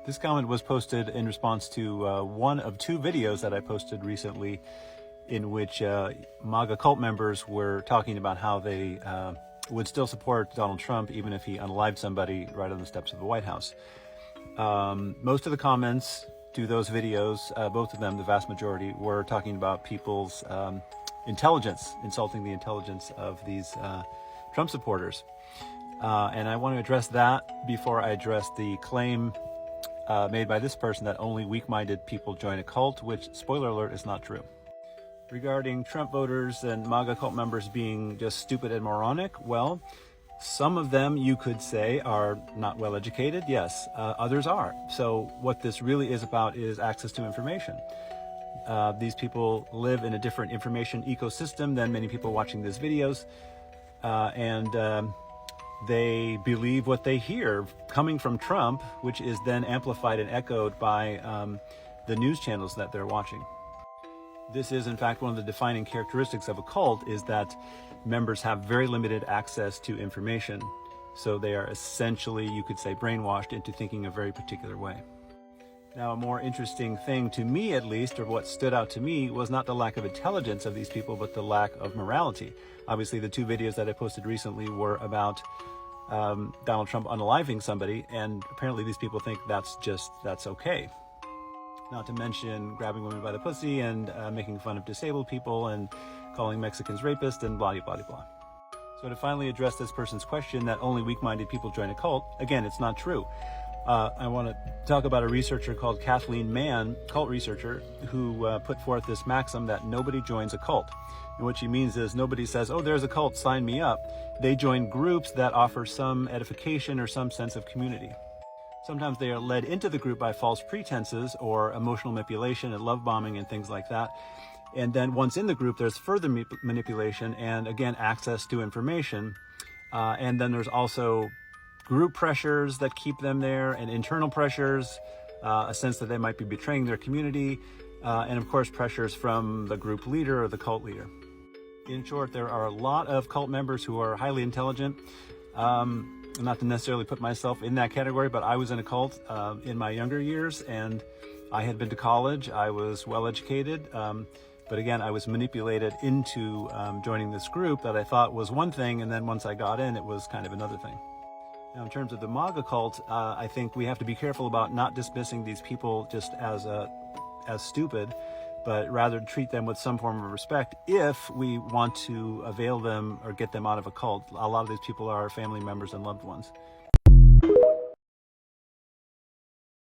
This comment was posted in response to one of two videos that I posted recently in which MAGA cult members were talking about how they would still support Donald Trump even if he unalived somebody right on the steps of the White House. Most of the comments to those videos, both of them, the vast majority, were talking about people's intelligence, insulting the intelligence of these Trump supporters. And I want to address that before I address the claim made by this person that only weak-minded people join a cult, which, spoiler alert, is not true. Regarding Trump voters and MAGA cult members being just stupid and moronic, well, some of them, you could say, are not well educated. Yes, others are. So what this really is about is access to information. These people live in a different information ecosystem than many people watching these videos, and they believe what they hear coming from Trump, which is then amplified and echoed by the news channels that they're watching. This is, in fact, one of the defining characteristics of a cult, is that members have very limited access to information. So they are essentially, you could say, brainwashed into thinking a very particular way. Now, a more interesting thing to me, at least, or what stood out to me, was not the lack of intelligence of these people, but the lack of morality. Obviously, the two videos that I posted recently were about Donald Trump unaliving somebody, and apparently these people think that's okay. Not to mention grabbing women by the pussy and making fun of disabled people and calling Mexicans rapists and blah, blah, blah, blah. So to finally address this person's question that only weak-minded people join a cult, again, it's not true. I want to talk about a researcher called Kathleen Mann, cult researcher, who put forth this maxim that nobody joins a cult. And what she means is nobody says, oh, there's a cult, sign me up. They join groups that offer some edification or some sense of community. Sometimes they are led into the group by false pretenses or emotional manipulation and love bombing and things like that. And then once in the group, there's further manipulation and, again, access to information. And then there's also group pressures that keep them there, and internal pressures, a sense that they might be betraying their community, and, of course, pressures from the group leader or the cult leader. In short, there are a lot of cult members who are highly intelligent. Not to necessarily put myself in that category, but I was in a cult in my younger years, and I had been to college. I was well educated, but again, I was manipulated into joining this group that I thought was one thing, and then once I got in, it was kind of another thing. Now, in terms of the MAGA cult, I think we have to be careful about not dismissing these people just as stupid, but rather treat them with some form of respect if we want to avail them or get them out of a cult. A lot of these people are family members and loved ones.